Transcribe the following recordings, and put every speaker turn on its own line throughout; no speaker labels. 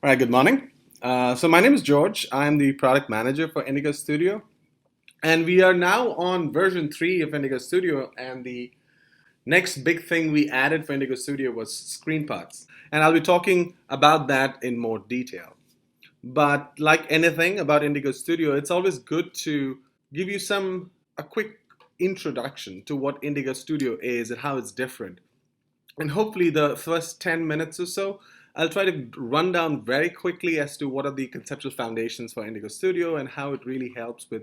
All right, good morning. So my name is George. I'm the product manager for Indigo Studio, and we are now on version 3 of Indigo Studio. And the next big thing we added for Indigo Studio was screenparts, and I'll be talking about that in more detail. But like anything about Indigo Studio, it's always good to give you a quick introduction to what Indigo Studio is and how it's different. And hopefully, the first 10 minutes or so, I'll try to run down very quickly as to what are the conceptual foundations for Indigo Studio and how it really helps with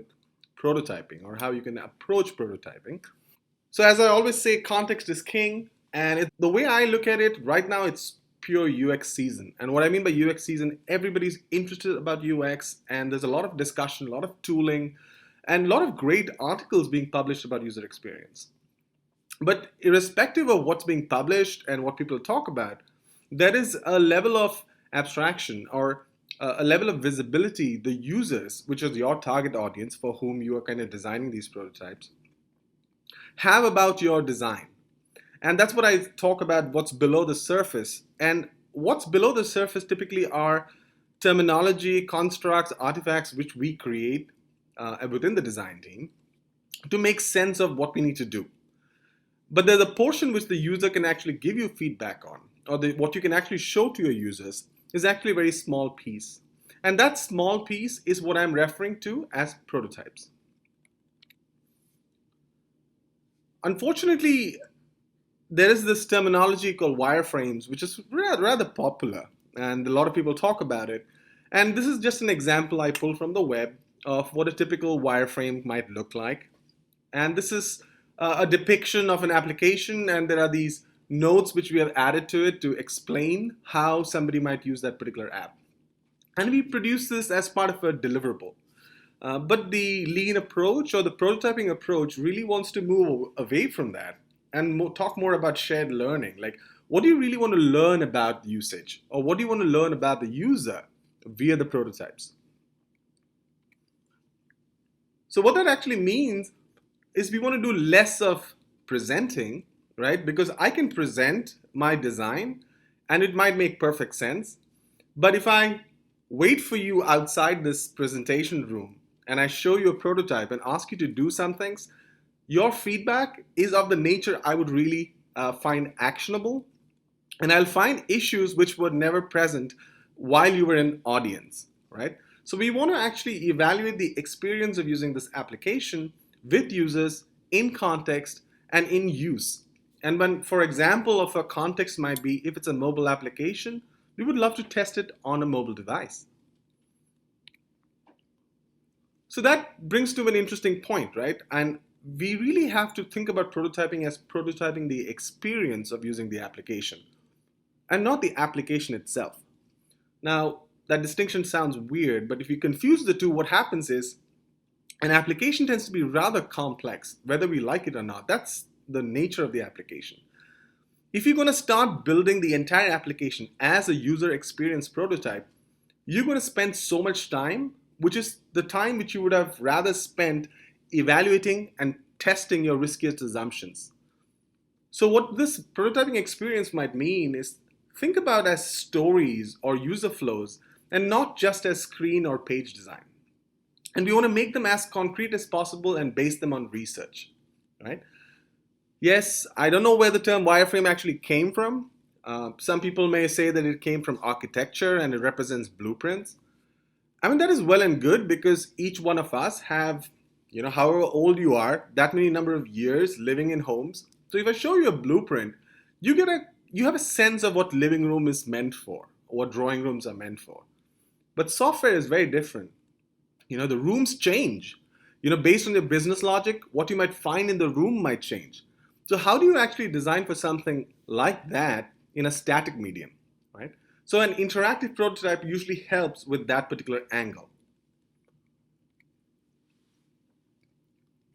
prototyping or how you can approach prototyping. So, as I always say, context is king. And the way I look at it right now, it's pure UX season. And what I mean by UX season, everybody's interested about UX, and there's a lot of discussion, a lot of tooling, and a lot of great articles being published about user experience. But irrespective of what's being published and what people talk about, there is a level of abstraction or a level of visibility the users, which is your target audience for whom you are kind of designing these prototypes, have about your design. And that's what I talk about, what's below the surface. And what's below the surface typically are terminology, constructs, artifacts which we create within the design team to make sense of what we need to do. But there's a portion which the user can actually give you feedback on, or what you can actually show to your users is actually a very small piece. And that small piece is what I'm referring to as prototypes. Unfortunately, there is this terminology called wireframes, which is rather popular, and a lot of people talk about it. And this is just an example I pulled from the web of what a typical wireframe might look like. And this is a depiction of an application, and there are these notes which we have added to it to explain how somebody might use that particular app. And we produce this as part of a deliverable. But the lean approach or the prototyping approach really wants to move away from that and talk more about shared learning. Like, what do you really want to learn about usage? Or what do you want to learn about the user via the prototypes? So what that actually means is we want to do less of presenting, right? Because I can present my design and it might make perfect sense. But if I wait for you outside this presentation room and I show you a prototype and ask you to do some things, your feedback is of the nature I would really find actionable. And I'll find issues which were never present while you were in audience, right? So we want to actually evaluate the experience of using this application with users in context and in use. And when, for example, of a context might be if it's a mobile application, we would love to test it on a mobile device. So that brings to an interesting point, right? And we really have to think about prototyping as prototyping the experience of using the application and not the application itself. Now, that distinction sounds weird, but if you confuse the two, what happens is an application tends to be rather complex, whether we like it or not. That's the nature of the application. If you're going to start building the entire application as a user experience prototype, you're going to spend so much time, which is the time which you would have rather spent evaluating and testing your riskiest assumptions. So what this prototyping experience might mean is think about as stories or user flows and not just as screen or page design. And we want to make them as concrete as possible and base them on research, right? Yes, I don't know where the term wireframe actually came from. Some people may say that it came from architecture and it represents blueprints. I mean, that is well and good because each one of us have, however old you are, that many number of years living in homes. So if I show you a blueprint, you have a sense of what living room is meant for, or what drawing rooms are meant for. But software is very different. The rooms change. Based on your business logic, what you might find in the room might change. So how do you actually design for something like that in a static medium, right? So an interactive prototype usually helps with that particular angle.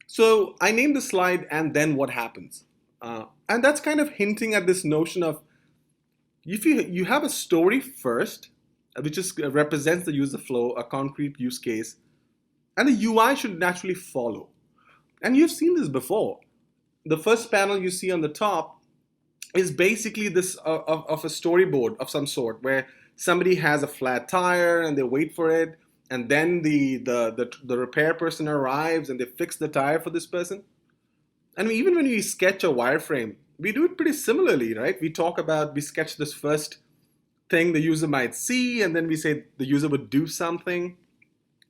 So I named the slide and then what happens. And that's kind of hinting at this notion of if you have a story first, which represents the user flow, a concrete use case, and the UI should naturally follow. And you've seen this before. The first panel you see on the top is basically this of a storyboard of some sort where somebody has a flat tire and they wait for it, and then the repair person arrives and they fix the tire for this person. And even when we sketch a wireframe, we do it pretty similarly, right? We sketch this first thing the user might see, and then we say the user would do something,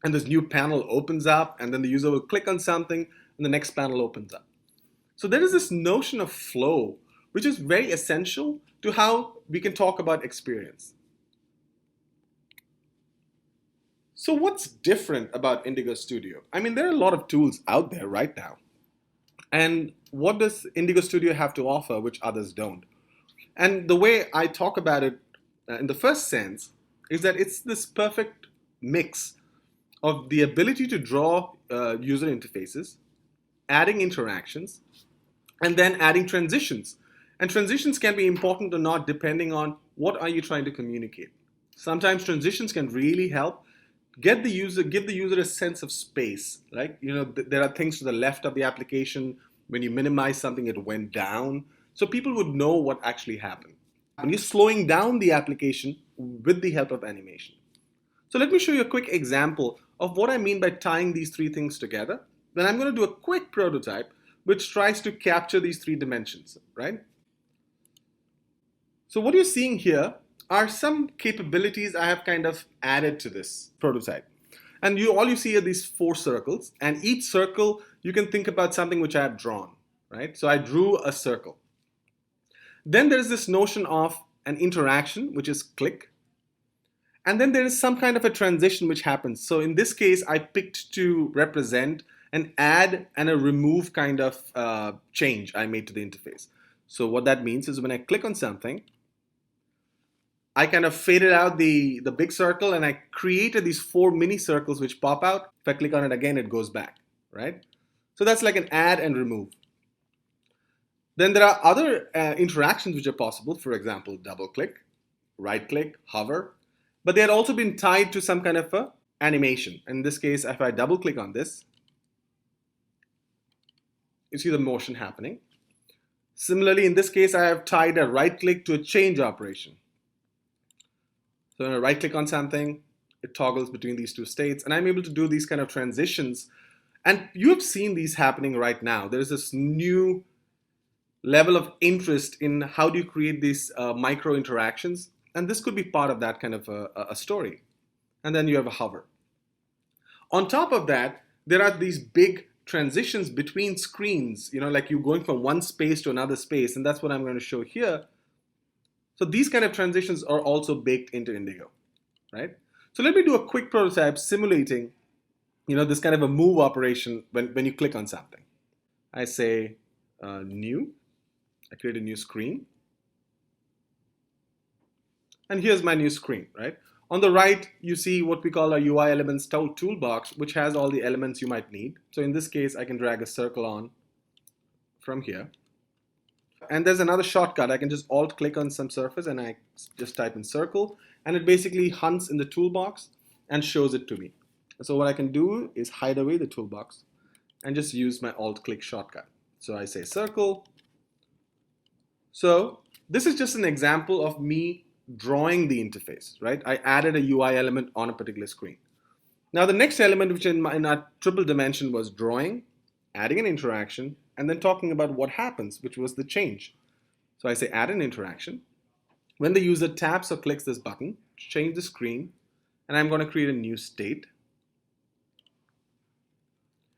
and this new panel opens up, and then the user will click on something, and the next panel opens up. So there is this notion of flow, which is very essential to how we can talk about experience. So what's different about Indigo Studio? I mean, there are a lot of tools out there right now. And what does Indigo Studio have to offer which others don't? And the way I talk about it in the first sense is that it's this perfect mix of the ability to draw user interfaces, adding interactions, and then adding transitions. And transitions can be important or not depending on what are you trying to communicate. Sometimes transitions can really help give the user a sense of space. Like, there are things to the left of the application. When you minimize something, it went down. So people would know what actually happened. And you're slowing down the application with the help of animation. So let me show you a quick example of what I mean by tying these three things together. Then I'm going to do a quick prototype which tries to capture these three dimensions, right? So what you're seeing here are some capabilities I have kind of added to this prototype. And all you see are these 4 circles, and each circle you can think about something which I have drawn, right? So I drew a circle. Then there is this notion of an interaction, which is click. And then there is some kind of a transition which happens. So in this case, I picked to represent an add and a remove kind of change I made to the interface. So what that means is when I click on something, I kind of faded out the big circle and I created these 4 mini circles which pop out. If I click on it again, it goes back, right? So that's like an add and remove. Then there are other interactions which are possible. For example, double click, right click, hover. But they had also been tied to some kind of a animation. In this case, if I double click on this, you see the motion happening. Similarly, in this case, I have tied a right click to a change operation. So when I right click on something, it toggles between these 2 states, and I'm able to do these kind of transitions. And you have seen these happening right now. There is this new level of interest in how do you create these micro interactions, and this could be part of that kind of a story. And then you have a hover. On top of that, there are these big transitions between screens, like you're going from one space to another space, and that's what I'm going to show here. So these kind of transitions are also baked into Indigo, right? So let me do a quick prototype simulating, this kind of a move operation when you click on something. I say new, I create a new screen. And here's my new screen, right? On the right, you see what we call a UI elements toolbox, which has all the elements you might need. So in this case, I can drag a circle on from here. And there's another shortcut. I can just alt click on some surface and I just type in circle, and it basically hunts in the toolbox and shows it to me. So what I can do is hide away the toolbox and just use my alt click shortcut. So I say circle. So this is just an example of me drawing the interface, right? I added a UI element on a particular screen. Now the next element, which in our triple dimension, was drawing, adding an interaction, and then talking about what happens, which was the change. So I say add an interaction. When the user taps or clicks this button, change the screen, and I'm going to create a new state.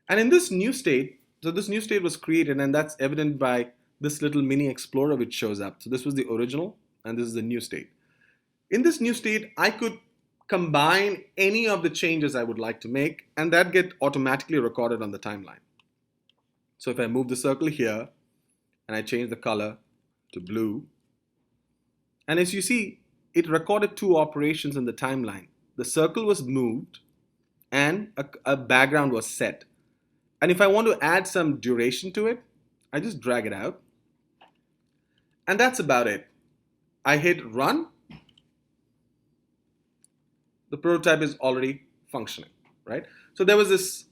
And in this new state, so this new state was created, and that's evident by this little mini explorer which shows up. So this was the original, and this is the new state. In this new state, I could combine any of the changes I would like to make, and that get automatically recorded on the timeline. So if I move the circle here, and I change the color to blue, and as you see, it recorded 2 operations in the timeline. The circle was moved, and a background was set. And if I want to add some duration to it, I just drag it out. And that's about it. I hit run. The prototype is already functioning, right? So there was this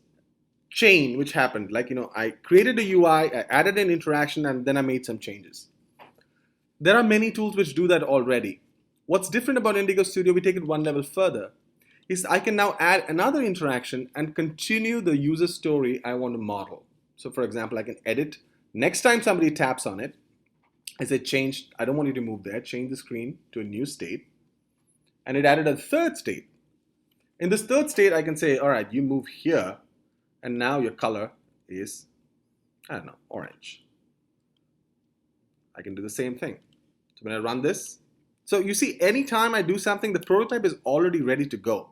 chain which happened. Like, I created a UI, I added an interaction, and then I made some changes. There are many tools which do that already. What's different about Indigo Studio, we take it one level further, is I can now add another interaction and continue the user story I want to model. So for example, I can edit. Next time somebody taps on it, I say change, I don't want you to move there, change the screen to a new state. And it added a third state. In this third state, I can say, all right, you move here, and now your color is, I don't know, orange. I can do the same thing. So when I run this, so you see, anytime I do something, the prototype is already ready to go.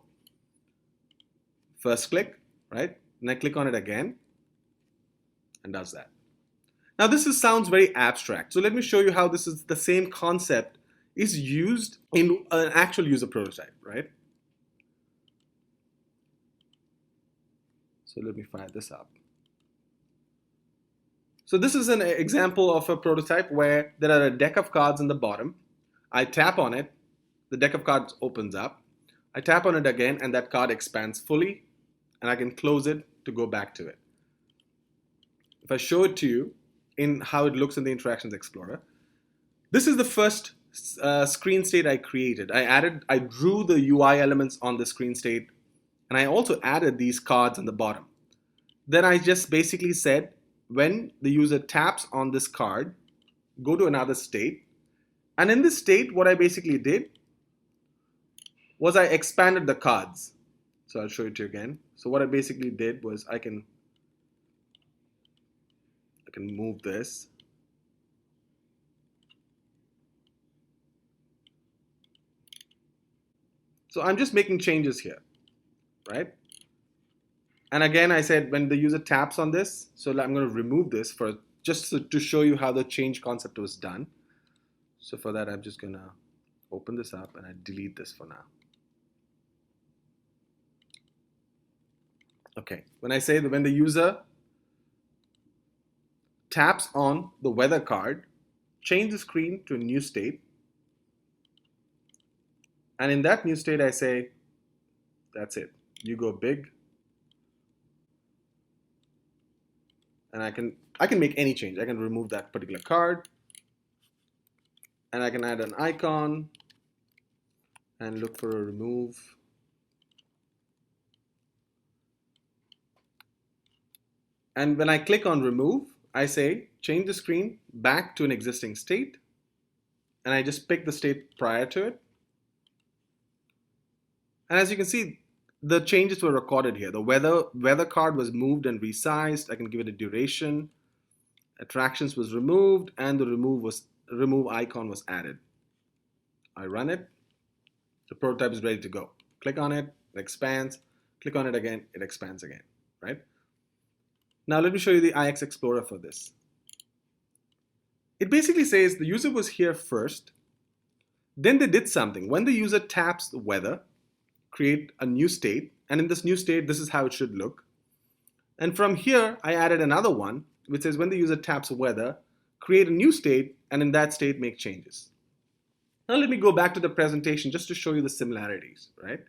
First click, right? And I click on it again, and does that. Now this sounds very abstract. So let me show you how this is the same concept is used in an actual user prototype, right? So let me fire this up. So this is an example of a prototype where there are a deck of cards in the bottom. I tap on it, the deck of cards opens up. I tap on it again, and that card expands fully, and I can close it to go back to it. If I show it to you in how it looks in the Interactions Explorer, this is the first screen state I created. I drew the UI elements on the screen state, and I also added these cards on the bottom. Then I just basically said, when the user taps on this card, go to another state. And in this state, what I basically did was I expanded the cards. So I'll show it to you again. So what I basically did was I can move this. So I'm just making changes here, right? And again, I said when the user taps on this, so I'm going to remove this for just to show you how the change concept was done. So for that, I'm just going to open this up and I delete this for now. Okay, when I say that when the user taps on the weather card, change the screen to a new state. And in that new state, I say, that's it. You go big. And I can make any change. I can remove that particular card, and I can add an icon and look for a remove. And when I click on remove, I say change the screen back to an existing state, and I just pick the state prior to it. And as you can see, the changes were recorded here. The weather card was moved and resized. I can give it a duration. Attractions was removed, and the remove icon was added. I run it. The prototype is ready to go. Click on it, it expands. Click on it again, it expands again, right? Now let me show you the IX Explorer for this. It basically says the user was here first, then they did something. When the user taps the weather, create a new state, and in this new state, this is how it should look. And from here, I added another one, which says when the user taps weather, create a new state, and in that state, make changes. Now let me go back to the presentation just to show you the similarities, right?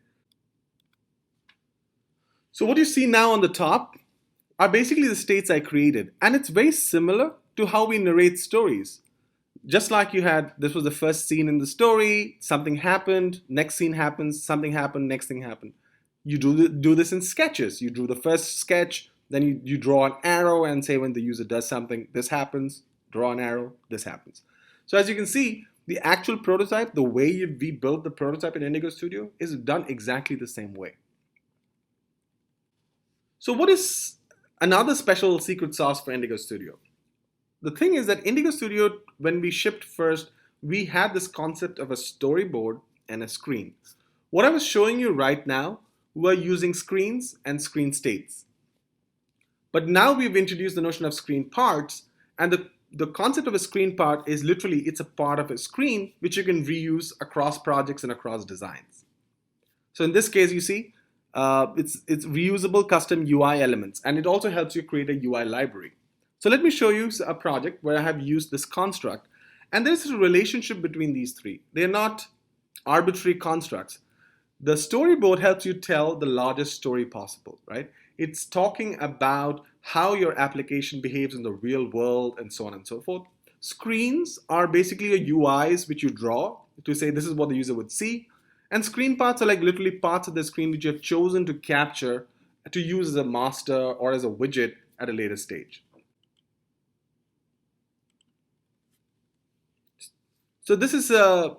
So what you see now on the top are basically the states I created, and it's very similar to how we narrate stories. Just like you had, this was the first scene in the story, something happened, next scene happens, something happened, next thing happened. You do this in sketches. You drew the first sketch, then you draw an arrow and say when the user does something, this happens, draw an arrow, this happens. So as you can see, the actual prototype, the way we built the prototype in Indigo Studio is done exactly the same way. So what is another special secret sauce for Indigo Studio? The thing is that Indigo Studio, when we shipped first, we had this concept of a storyboard and a screen. What I was showing you right now were using screens and screen states. But now we've introduced the notion of screen parts, and the concept of a screen part is literally it's a part of a screen which you can reuse across projects and across designs. So in this case, you see, it's reusable custom UI elements, and it also helps you create a UI library. So let me show you a project where I have used this construct, and there's a relationship between these three. They're not arbitrary constructs. The storyboard helps you tell the largest story possible, right? It's talking about how your application behaves in the real world and so on and so forth. Screens are basically UIs which you draw to say this is what the user would see. And screen parts are like literally parts of the screen which you have chosen to capture to use as a master or as a widget at a later stage. So this is a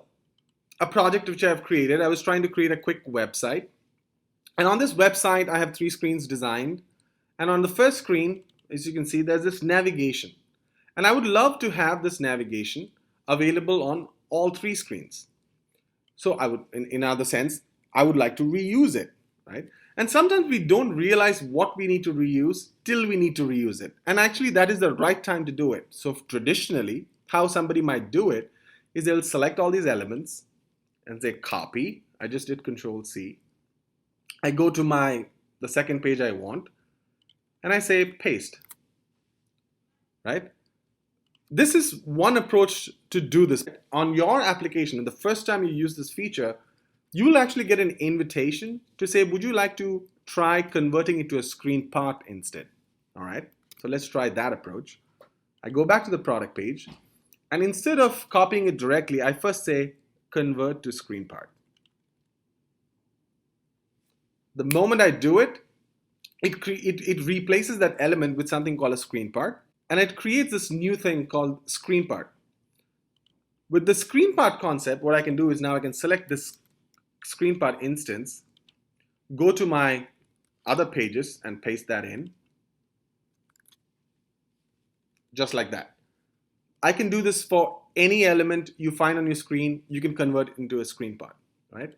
project which I have created. I was trying to create a quick website. And on this website, I have 3 screens designed. And on the first screen, as you can see, there's this navigation. And I would love to have this navigation available on all 3 screens. So I would, in other sense, I would like to reuse it, right? And sometimes we don't realize what we need to reuse till we need to reuse it. And actually that is the right time to do it. So traditionally, how somebody might do it is they'll select all these elements and say copy. I just did Control C. I go to the second page I want and I say paste, right? This is one approach to do this. On your application, and the first time you use this feature, you will actually get an invitation to say, would you like to try converting it to a screen part instead? All right, so let's try that approach. I go back to the product page, and instead of copying it directly, I first say convert to screen part. The moment I do it, it replaces that element with something called a screen part, and it creates this new thing called screen part. With the screen part concept, what I can do is now I can select this screen part instance, go to my other pages and paste that in, just like that. I can do this for any element you find on your screen. You can convert it into a screen part, right?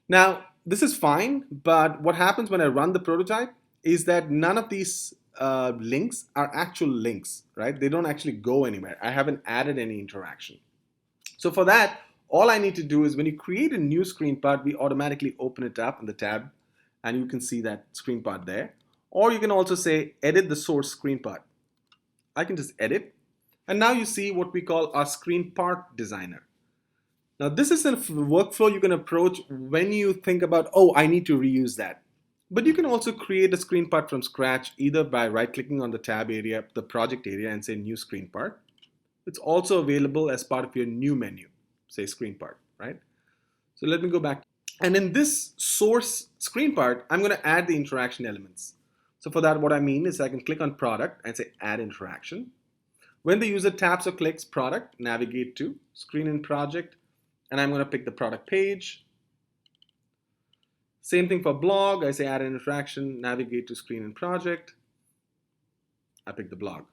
Now, this is fine, but what happens when I run the prototype is that none of these links are actual links, right? They don't actually go anywhere. I haven't added any interaction. So for that, all I need to do is when you create a new screen part, we automatically open it up in the tab and you can see that screen part there. Or you can also say edit the source screen part. I can just edit, and now you see what we call our screen part designer. Now this is a workflow you can approach when you think about, oh, I need to reuse that. But you can also create a screen part from scratch either by right-clicking on the tab area, the project area, and say new screen part. It's also available as part of your new menu, say screen part, right? So let me go back. And in this source screen part, I'm going to add the interaction elements. So for that, what I mean is I can click on product and say add interaction. When the user taps or clicks product, navigate to screen and project, and I'm going to pick the product page. Same thing for blog. I say add an interaction, navigate to screen and project. I pick the blog.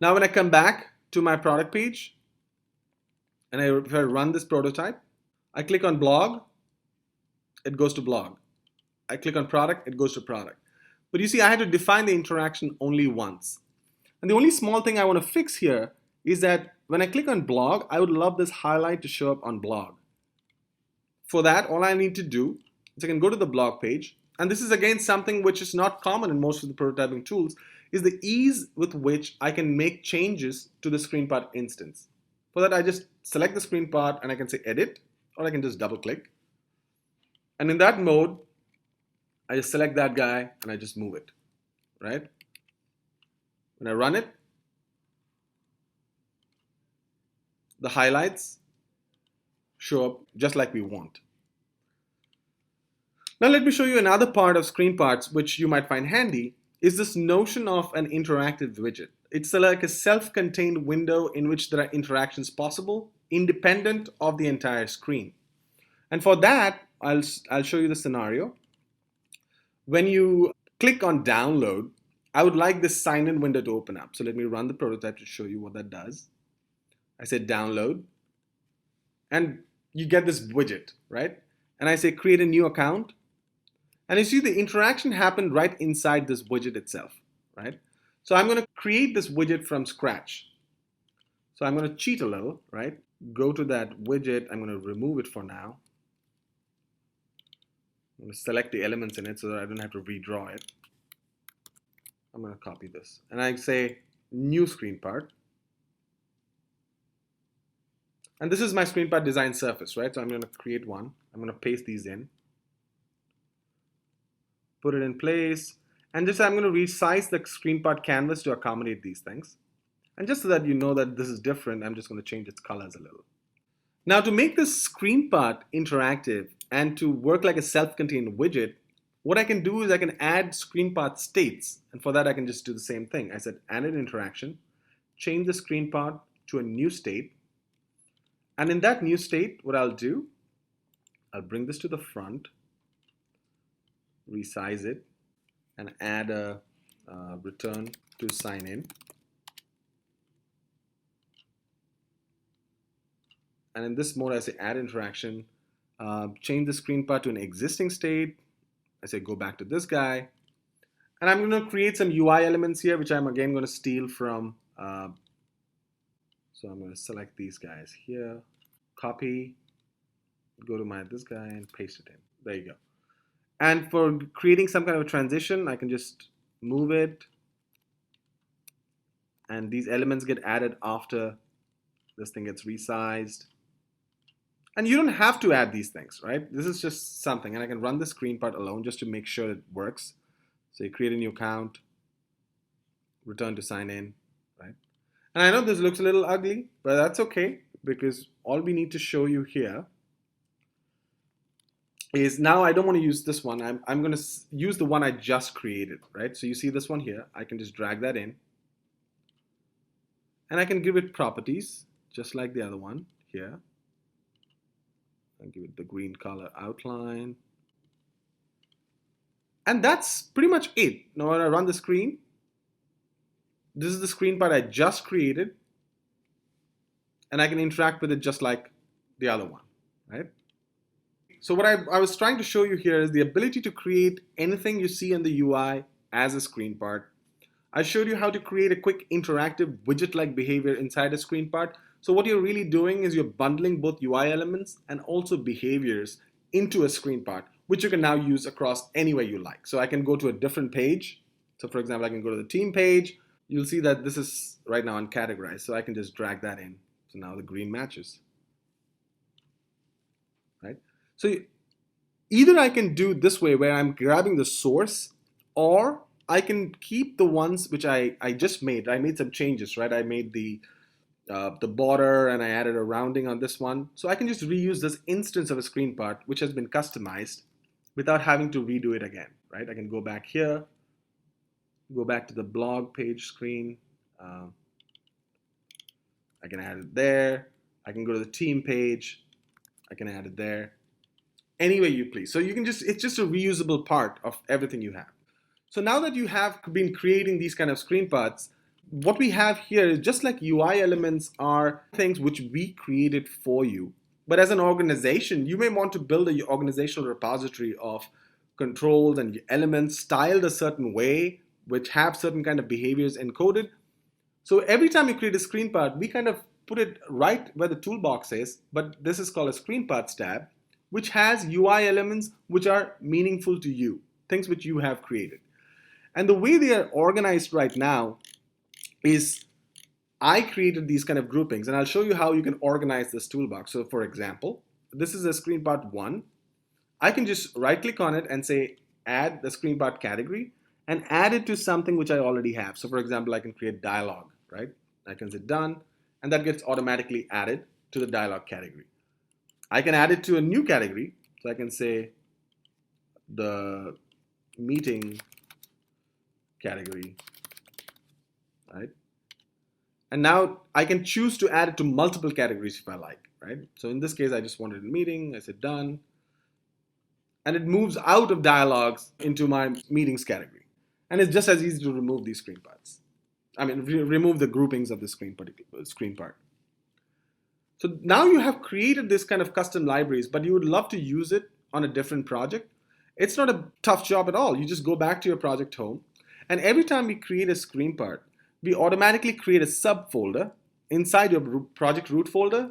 Now when I come back to my product page, and if I run this prototype, I click on blog, it goes to blog. I click on product, it goes to product. But you see, I had to define the interaction only once. And the only small thing I want to fix here is that when I click on blog, I would love this highlight to show up on blog. For that, all I need to do is I can go to the blog page, and this is again something which is not common in most of the prototyping tools, is the ease with which I can make changes to the screen part instance. For that, I just select the screen part and I can say edit, or I can just double click. And in that mode, I just select that guy and I just move it, right? When I run it, the highlights show up just like we want. Now let me show you another part of screen parts which you might find handy, is this notion of an interactive widget. It's like a self-contained window in which there are interactions possible, independent of the entire screen. And for that, I'll show you the scenario. When you click on download, I would like this sign-in window to open up. So let me run the prototype to show you what that does. I say download, and you get this widget, right? And I say create a new account. And you see the interaction happened right inside this widget itself, right? So I'm going to create this widget from scratch. So I'm going to cheat a little, right? Go to that widget. I'm going to remove it for now. I'm going to select the elements in it so that I don't have to redraw it. I'm going to copy this. And I say new screen part. And this is my screen part design surface, right? So I'm going to create one. I'm going to paste these in. Put it in place. And just I'm going to resize the screen part canvas to accommodate these things. And just so that you know that this is different, I'm just going to change its colors a little. Now to make this screen part interactive and to work like a self-contained widget, what I can do is I can add screen part states. And for that, I can just do the same thing. I said add an interaction, change the screen part to a new state. And in that new state, what I'll do, I'll bring this to the front, resize it, and add a return to sign in. And in this mode, I say add interaction, change the screen part to an existing state. I say go back to this guy. And I'm going to create some UI elements here, which I'm again going to steal from. So I'm going to select these guys here, copy, go to this guy and paste it in. There you go. And for creating some kind of a transition, I can just move it. And these elements get added after this thing gets resized. And you don't have to add these things, right? This is just something. And I can run the screen part alone just to make sure it works. So you create a new account, return to sign in, right? And I know this looks a little ugly, but that's okay, because all we need to show you here is now I don't want to use this one. I'm going to use the one I just created, right? So you see this one here. I can just drag that in. And I can give it properties, just like the other one here. And give it the green color outline. And that's pretty much it. Now when I run the screen, this is the screen part I just created. And I can interact with it just like the other one, right? So what I was trying to show you here is the ability to create anything you see in the UI as a screen part. I showed you how to create a quick interactive widget-like behavior inside a screen part. So what you're really doing is you're bundling both UI elements and also behaviors into a screen part, which you can now use across anywhere you like. So I can go to a different page. So for example, I can go to the team page. You'll see that this is right now uncategorized. So I can just drag that in. So now the green matches, right? So either I can do this way where I'm grabbing the source, or I can keep the ones which I just made. I made some changes, right? I made the border and I added a rounding on this one. So I can just reuse this instance of a screen part which has been customized without having to redo it again, right? I can go back here, go back to the blog page screen. I can add it there. I can go to the team page. I can add it there. Any way you please. So you can just, it's just a reusable part of everything you have. So now that you have been creating these kind of screen parts, what we have here is just like UI elements are things which we created for you. But as an organization, you may want to build an organizational repository of controls and elements styled a certain way, which have certain kind of behaviors encoded. So every time you create a screen part, we kind of put it right where the toolbox is, but this is called a screen parts tab, which has UI elements which are meaningful to you, things which you have created. And the way they are organized right now is I created these kind of groupings, and I'll show you how you can organize this toolbox. So for example, this is a screen part 1. I can just right click on it and say add the screen part category and add it to something which I already have. So for example, I can create dialogue, right? I can say done, and that gets automatically added to the dialogue category. I can add it to a new category. So I can say the meeting category, right? And now I can choose to add it to multiple categories if I like, right? So in this case, I just wanted a meeting. I said done. And it moves out of dialogues into my meetings category. And it's just as easy to remove these screen parts. I mean, remove the groupings of the screen part. So now you have created this kind of custom libraries, but you would love to use it on a different project. It's not a tough job at all. You just go back to your project home, and every time we create a screen part, we automatically create a subfolder inside your project root folder,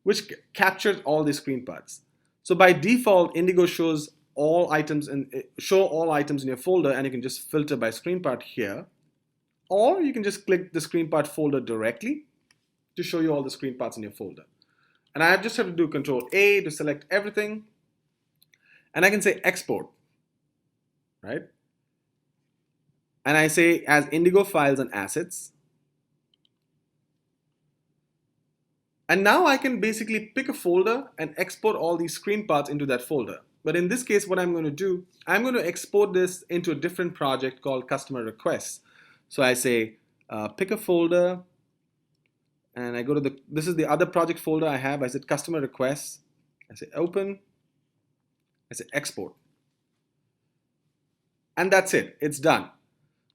which captures all the screen parts. So by default, Indigo shows all items in your folder, and you can just filter by screen part here, or you can just click the screen part folder directly to show you all the screen parts in your folder. And I just have to do Control A to select everything. And I can say export, right? And I say as Indigo files and assets. And now I can basically pick a folder and export all these screen parts into that folder. But in this case, what I'm going to do, I'm going to export this into a different project called customer requests. So I say pick a folder, and I go to this is the other project folder I have. I said customer requests. I say open. I say export. And that's it. It's done.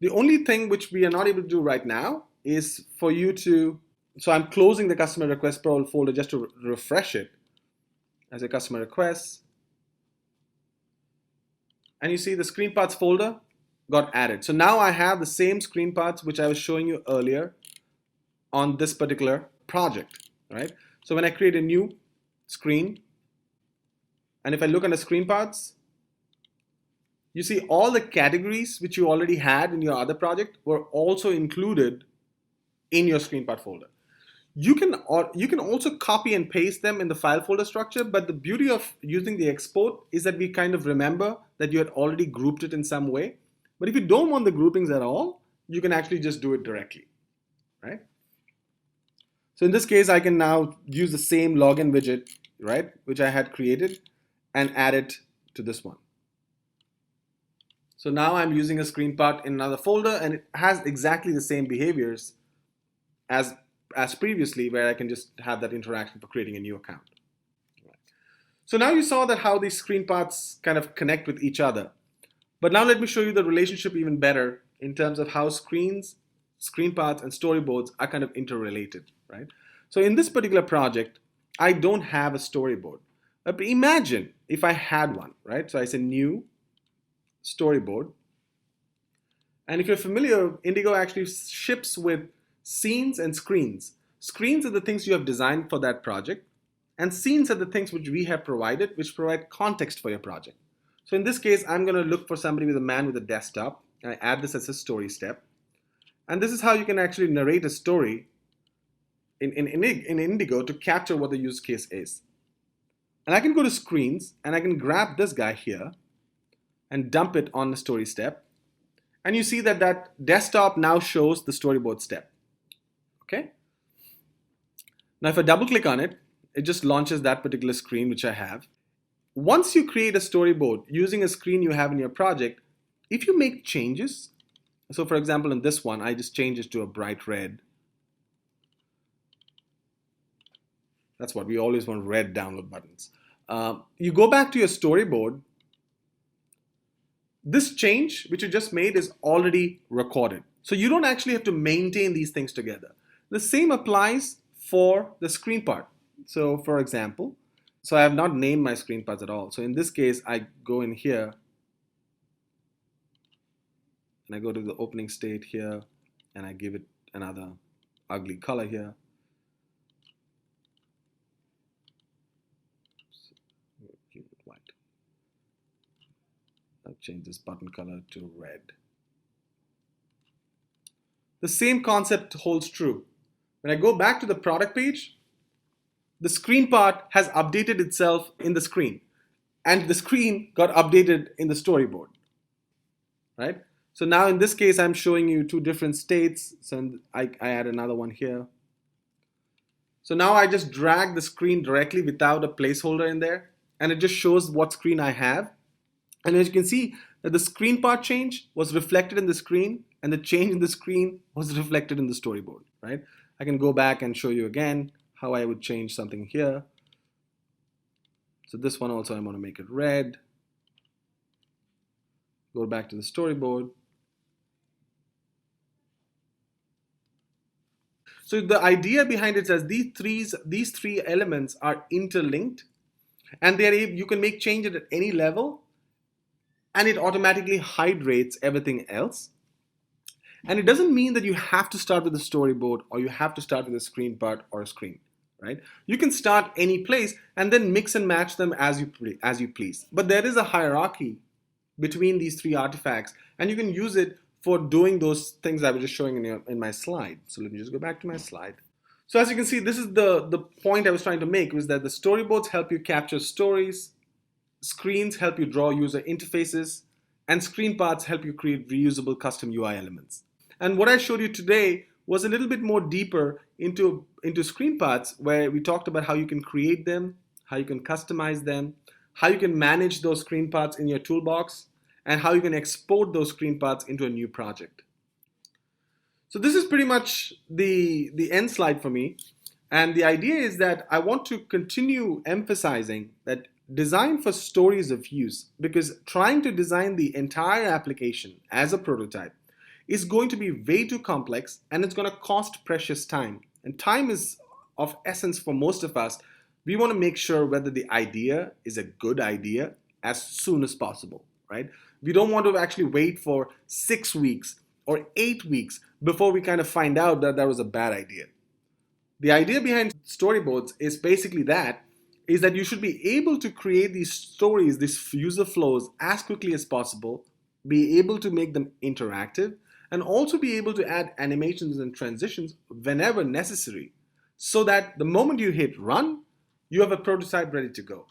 The only thing which we are not able to do right now is for you to, so I'm closing the customer request pro folder just to refresh it as a customer requests. And you see the screen parts folder got added. So now I have the same screen parts which I was showing you earlier on this particular project, right? So when I create a new screen, and if I look under screen parts, you see all the categories which you already had in your other project were also included in your screen part folder. You can also copy and paste them in the file folder structure, but the beauty of using the export is that we kind of remember that you had already grouped it in some way. But if you don't want the groupings at all, you can actually just do it directly, right? So in this case, I can now use the same login widget, right, which I had created, and add it to this one. So now I'm using a screen part in another folder, and it has exactly the same behaviors as previously, where I can just have that interaction for creating a new account. So now you saw that how these screen parts kind of connect with each other. But now let me show you the relationship even better in terms of how screens, screen parts, and storyboards are kind of interrelated, right? So in this particular project, I don't have a storyboard. But imagine if I had one, right? So I say new storyboard. And if you're familiar, Indigo actually ships with scenes and screens. Screens are the things you have designed for that project, and scenes are the things which we have provided, which provide context for your project. So in this case, I'm going to look for somebody with a man with a desktop. I add this as a story step. And this is how you can actually narrate a story in Indigo to capture what the use case is. And I can go to screens, and I can grab this guy here and dump it on the story step. And you see that that desktop now shows the storyboard step. Okay. Now if I double click on it, it just launches that particular screen which I have. Once you create a storyboard using a screen you have in your project, if you make changes, so for example in this one, I just change it to a bright red. That's what we always want, red download buttons. You go back to your storyboard. This change which you just made is already recorded. So you don't actually have to maintain these things together. The same applies for the screen part. So for example, so I have not named my screen parts at all. So in this case, I go in here and I go to the opening state here and I give it another ugly color here. Keep it white. I'll change this button color to red. The same concept holds true. When I go back to the product page, the screen part has updated itself in the screen, and the screen got updated in the storyboard, right? So now in this case, I'm showing you two different states. So I add another one here. So now I just drag the screen directly without a placeholder in there, and it just shows what screen I have. And as you can see, that the screen part change was reflected in the screen, and the change in the screen was reflected in the storyboard, right? I can go back and show you again how I would change something here. So this one also, I'm going to make it red. Go back to the storyboard. So the idea behind it is these three elements are interlinked, and you can make changes at any level, and it automatically hydrates everything else. And it doesn't mean that you have to start with a storyboard or you have to start with a screen part or a screen, right? You can start any place and then mix and match them as you please. But there is a hierarchy between these three artifacts, and you can use it for doing those things I was just showing in my slide. So let me just go back to my slide. So as you can see, this is the point I was trying to make, was that the storyboards help you capture stories, screens help you draw user interfaces, and screen parts help you create reusable custom UI elements. And what I showed you today was a little bit more deeper into screen parts, where we talked about how you can create them, how you can customize them, how you can manage those screen parts in your toolbox, and how you can export those screen parts into a new project. So this is pretty much the end slide for me. And the idea is that I want to continue emphasizing that design for stories of use, because trying to design the entire application as a prototype is going to be way too complex, and it's going to cost precious time. And time is of essence for most of us. We want to make sure whether the idea is a good idea as soon as possible, right? We don't want to actually wait for 6 weeks or 8 weeks before we kind of find out that that was a bad idea. The idea behind storyboards is basically is that you should be able to create these stories, these user flows as quickly as possible, be able to make them interactive, and also be able to add animations and transitions whenever necessary, so that the moment you hit run, you have a prototype ready to go.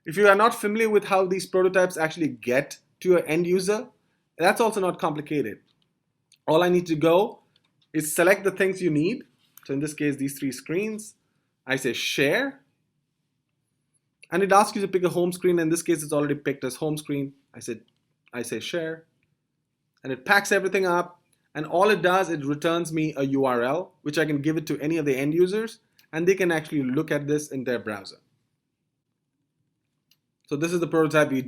If you are not familiar with how these prototypes actually get to an end user, that's also not complicated. All I need to go is select the things you need. So in this case, these 3 screens. I say share, and it asks you to pick a home screen. In this case, it's already picked as home screen. I say share, and it packs everything up. And all it does, it returns me a URL, which I can give it to any of the end users, and they can actually look at this in their browser. So this is the prototype we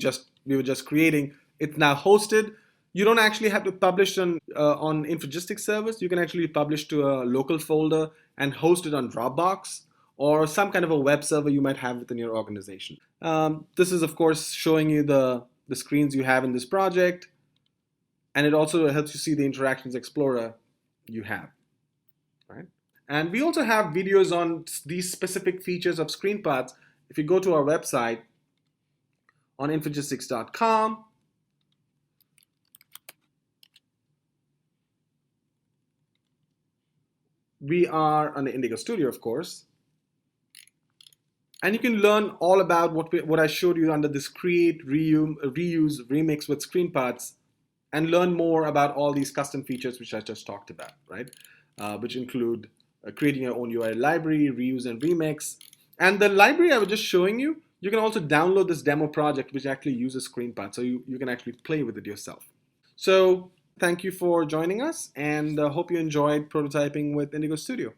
were just creating. It's now hosted. You don't actually have to publish on Infragistics servers. You can actually publish to a local folder and host it on Dropbox or some kind of a web server you might have within your organization. This is, of course, showing you the screens you have in this project, and it also helps you see the Interactions Explorer you have, right? And we also have videos on these specific features of screen parts. If you go to our website on infragistics.com, we are on the Indigo Studio, of course, and you can learn all about what I showed you under this create, reuse, remix with screen parts, and learn more about all these custom features which I just talked about, right? Which include creating your own UI library, reuse and remix. And the library I was just showing you, you can also download this demo project which actually uses screen parts, so you can actually play with it yourself. So thank you for joining us, and hope you enjoyed prototyping with Indigo Studio.